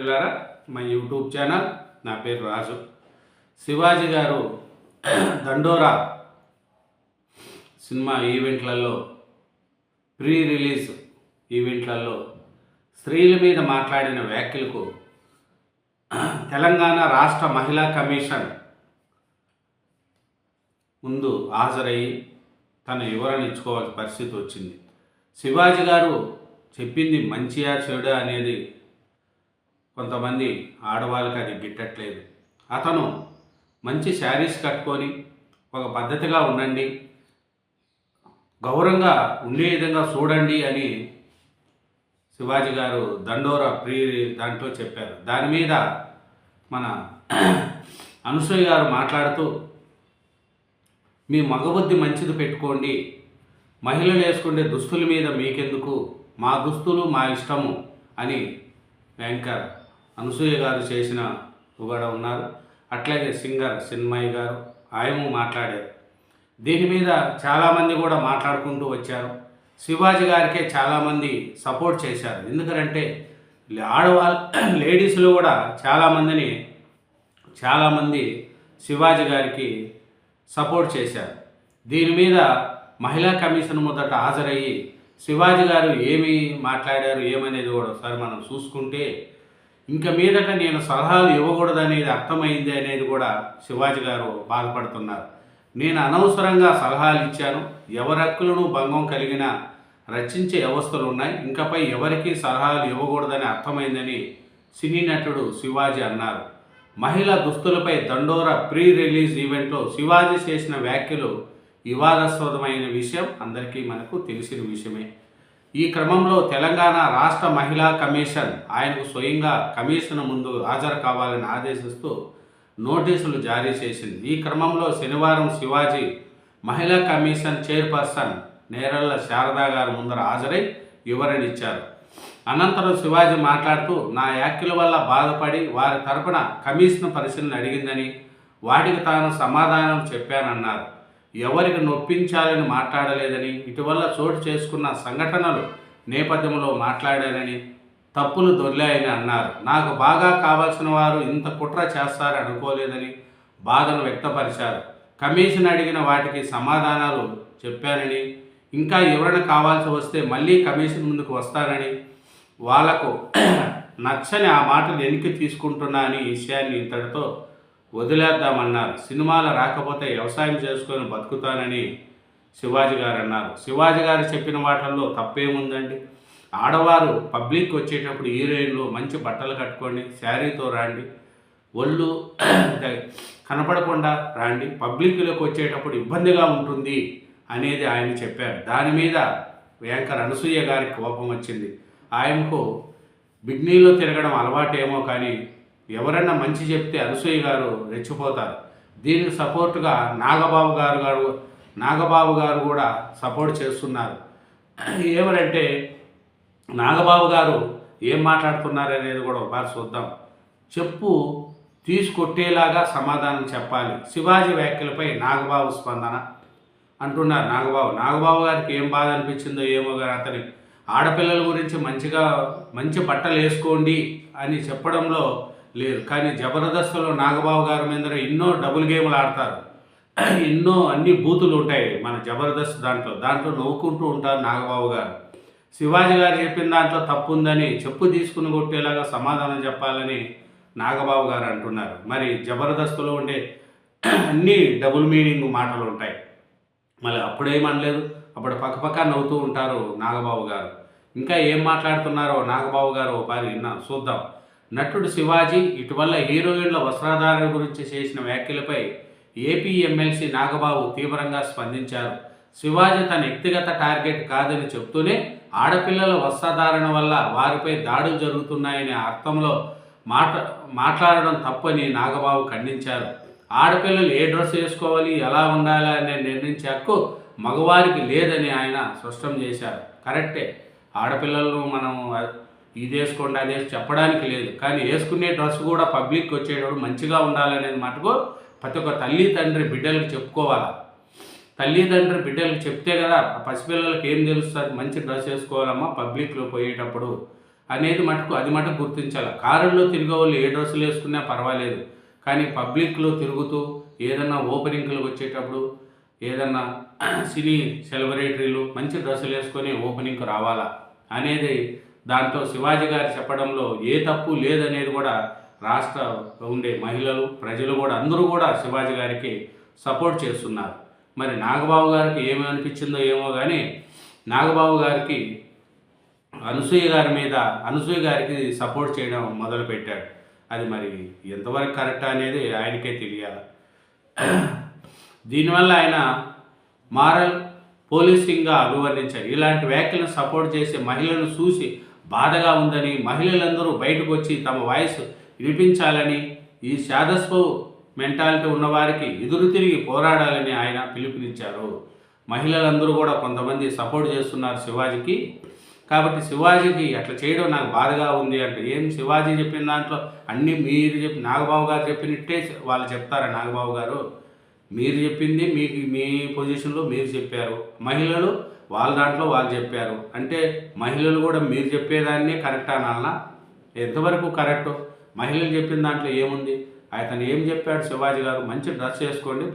మిత్రులారా, మా YouTube channel. నా పేరు రాజు. శివాజీ గారు దండోరా సినిమా ఈవెంట్లలో, ప్రీ రిలీజ్ ఈవెంట్లలో స్త్రీల మీద మాట్లాడిన వ్యాఖ్యలకు తెలంగాణ రాష్ట్ర మహిళా కమిషన్ ముందు హాజరయ్యి తన వివరణ ఇచ్చుకోవాల్సిన పరిస్థితి వచ్చింది. శివాజీ గారు చెప్పింది మంచియా చెడా అనేది కొంతమంది ఆడవాళ్ళకి అది గిట్టట్లేదు. అతను మంచి శారీస్ కట్టుకొని ఒక పద్ధతిగా ఉండండి, గౌరవంగా ఉండే విధంగా చూడండి అని శివాజీ గారు దండోరా దాంట్లో చెప్పారు. దాని మీద మన అనసూయ గారు మాట్లాడుతూ, మీ మగబుద్ధి మంచిది పెట్టుకోండి, మహిళలు వేసుకునే దుస్తుల మీద మీకెందుకు, మా దుస్తులు మా ఇష్టము అని యాంకర్ అనసూయ గారు చేసిన కూడా ఉన్నారు. అట్లాగే సింగర్ చిన్మయి గారు ఆయన మాట్లాడారు. దీని మీద చాలామంది కూడా మాట్లాడుకుంటూ వచ్చారు. శివాజీ గారికే చాలామంది సపోర్ట్ చేశారు. ఎందుకంటే ఆడవాళ్ళు లేడీస్లో కూడా చాలామంది శివాజీ గారికి సపోర్ట్ చేశారు. దీని మీద మహిళా కమిషన్ మొదట హాజరయ్యి శివాజీ గారు ఏమి మాట్లాడారు ఏమనేది కూడా ఒకసారి మనం చూసుకుంటే, ఇంకా మీదట నేను సలహాలు ఇవ్వకూడదనేది అర్థమైంది అనేది కూడా శివాజీ గారు బాధపడుతున్నారు. నేను అనవసరంగా సలహాలు ఇచ్చాను, ఎవరి హక్కులను భంగం కలిగిన రచించే వ్యవస్థలు ఉన్నాయి, ఇంకపై ఎవరికి సలహాలు ఇవ్వకూడదని అర్థమైందని సినీ నటుడు శివాజీ అన్నారు. మహిళా దుస్తులపై దండోరా ప్రీ రిలీజ్ ఈవెంట్లో శివాజీ చేసిన వ్యాఖ్యలు వివాదాస్పదమైన విషయం అందరికీ మనకు తెలిసిన విషయమే. ఈ క్రమంలో తెలంగాణ రాష్ట్ర మహిళా కమిషన్ ఆయనకు స్వయంగా కమిషన్ ముందు హాజరు కావాలని ఆదేశిస్తూ నోటీసులు జారీ చేసింది. ఈ క్రమంలో శనివారం శివాజీ మహిళా కమిషన్ చైర్పర్సన్ నేరళ్ల శారదా గారు ముందర హాజరై వివరణ ఇచ్చారు. అనంతరం శివాజీ మాట్లాడుతూ, నా వ్యాఖ్యల వల్ల బాధపడి వారి తరపున కమిషన్ పరిశీలన అడిగిందని, వాటికి తాను సమాధానం చెప్పానన్నారు. ఎవరికి నొప్పించాలని మాట్లాడలేదని, ఇటీవల చోటు చేసుకున్న సంఘటనలు నేపథ్యంలో మాట్లాడానని, తప్పులు దొర్లాయని అన్నారు. నాకు బాగా కావాల్సిన వారు ఇంత కుట్ర చేస్తారని అనుకోలేదని బాధను వ్యక్తపరిచారు. కమిషన్ అడిగిన వాటికి సమాధానాలు చెప్పానని, ఇంకా వివరణ కావాల్సి వస్తే మళ్ళీ కమిషన్ ముందుకు వస్తానని, వాళ్లకు నచ్చని ఆ మాటలు వెనక్కి తీసుకుంటున్నా అని ఈ విషయాన్ని ఇంతటితో వదిలేద్దామన్నారు. సినిమాలు రాకపోతే వ్యవసాయం చేసుకొని బతుకుతానని శివాజీ గారు అన్నారు. శివాజీ గారు చెప్పిన వాటిల్లో తప్పేముందండి? ఆడవారు పబ్లిక్ వచ్చేటప్పుడు హీరోయిన్లు మంచి బట్టలు కట్టుకోండి, శారీతో రాండి, ఒళ్ళు కనపడకుండా రాండి, పబ్లిక్లోకి వచ్చేటప్పుడు ఇబ్బందిగా ఉంటుంది అనేది ఆయన చెప్పారు. దాని మీద యాంకర్ అనసూయ గారికి కోపం వచ్చింది. ఆయనకు బిగ్నీలో తిరగడం అలవాటేమో కానీ ఎవరన్నా మంచి చెప్తే అనసూయ గారు రెచ్చిపోతారు. దీనికి సపోర్టుగా నాగబాబు గారు కూడా సపోర్ట్ చేస్తున్నారు. ఏమనంటే నాగబాబు గారు ఏం మాట్లాడుతున్నారు అనేది కూడా ఒకసారి చూద్దాం. చెప్పు తీసుకొట్టేలాగా సమాధానం చెప్పాలి. శివాజీ వ్యాఖ్యలపై నాగబాబు స్పందన అంటున్నారు. నాగబాబు గారికి ఏం బాధ అనిపించిందో ఏమో గారు, అతని ఆడపిల్లల గురించి మంచి బట్టలు వేసుకోండి అని చెప్పడంలో లేదు. కానీ జబర్దస్త్లో నాగబాబు గారి మీద ఎన్నో డబుల్ గేమ్లు ఆడతారు, ఎన్నో అన్ని బూతులు ఉంటాయి మన జబర్దస్త్ దాంట్లో నవ్వుకుంటూ ఉంటారు నాగబాబు గారు. శివాజీ గారు చెప్పిన దాంట్లో తప్పు ఉందని చెప్పు తీసుకుని కొట్టేలాగా సమాధానం చెప్పాలని నాగబాబు గారు అంటున్నారు. మరి జబర్దస్త్లో ఉండే అన్ని డబుల్ మీనింగ్ మాటలు ఉంటాయి. మళ్ళీ అప్పుడేమనలేదు, అప్పుడు పక్కపక్క నవ్వుతూ ఉంటారు నాగబాబు గారు. ఇంకా ఏం మాట్లాడుతున్నారో నాగబాబు గారు ఒకసారి చూద్దాం. నటుడు శివాజీ ఇటీవల హీరోయిన్ల వస్త్రధారణ గురించి చేసిన వ్యాఖ్యలపై ఏపీ ఎమ్మెల్సీ నాగబాబు తీవ్రంగా స్పందించారు. శివాజీ తన వ్యక్తిగత టార్గెట్ కాదని చెప్తూనే ఆడపిల్లల వస్త్రధారణ వల్ల వారిపై దాడులు జరుగుతున్నాయనే అర్థంలో మాట్లాడడం తప్పని నాగబాబు ఖండించారు. ఆడపిల్లలు ఏ డ్రెస్ వేసుకోవాలి, ఎలా ఉండాలి అనే నిర్ణయించే హక్కు మగవారికి లేదని ఆయన స్పష్టం చేశారు. కరెక్టే, ఆడపిల్లలను మనం ఇది వేసుకోండి అది చెప్పడానికి లేదు, కానీ వేసుకునే డ్రెస్ కూడా పబ్లిక్ వచ్చేటప్పుడు మంచిగా ఉండాలనేది మటుకు ప్రతి ఒక్క తల్లి తండ్రి బిడ్డలకు చెప్పుకోవాలి. తల్లిదండ్రులు బిడ్డలకు చెప్తే కదా పసిపిల్లలకి ఏం తెలుస్తుంది, మంచి డ్రెస్ వేసుకోవాలమ్మా పబ్లిక్లో పోయేటప్పుడు అనేది మటుకు అది మటుకు గుర్తించాలి. కారుల్లో తిరిగే వాళ్ళు ఏ డ్రెస్సులు వేసుకున్నా పర్వాలేదు, కానీ పబ్లిక్లో తిరుగుతూ ఏదన్నా ఓపెనింగ్లకు వచ్చేటప్పుడు ఏదన్నా సినీ సెలబ్రిటీలు మంచి డ్రెస్సులు వేసుకొని ఓపెనింగ్కి రావాలా అనేది దాంట్లో శివాజీ గారు చెప్పడంలో ఏ తప్పు లేదనేది కూడా రాష్ట్ర ఉండే మహిళలు ప్రజలు కూడా అందరూ కూడా శివాజీ గారికి సపోర్ట్ చేస్తున్నారు. మరి నాగబాబు గారికి ఏమి అనిపించిందో ఏమో కానీ నాగబాబు గారికి అనసూయ గారికి సపోర్ట్ చేయడం మొదలుపెట్టాడు. అది మరి ఎంతవరకు కరెక్ట్ అనేది ఆయనకే తెలియాలి. దీనివల్ల ఆయన మారల్ పోలీసింగ్గా అభివర్ణించారు. ఇలాంటి వ్యాఖ్యలను సపోర్ట్ చేసే మహిళలను చూసి బాధగా ఉందని, మహిళలందరూ బయటకు వచ్చి తమ వాయిస్ వినిపించాలని, ఈ శాదస్వ మెంటాలిటీ ఉన్నవారికి ఎదురు తిరిగి పోరాడాలని ఆయన పిలుపునిచ్చారు. మహిళలందరూ కూడా కొంతమంది సపోర్ట్ చేస్తున్నారు శివాజీకి. కాబట్టి శివాజీకి అట్లా చేయడం నాకు బాధగా ఉంది అంటే, ఏం శివాజీ చెప్పిన దాంట్లో అన్నీ మీరు నాగబాబు గారు చెప్పినట్టే వాళ్ళు చెప్తారా? నాగబాబు గారు మీరు చెప్పింది మీకు మీ పొజిషన్లో మీరు చెప్పారు, మహిళలు వాళ్ళ దాంట్లో వాళ్ళు చెప్పారు అంటే మహిళలు కూడా మీరు చెప్పేదాన్నే కరెక్ట్ అనాలనా? ఎంతవరకు కరెక్టు? మహిళలు చెప్పిన దాంట్లో ఏముంది? అతను ఏం చెప్పాడు శివాజీ గారు? మంచి డ్రెస్ వేసుకోండి,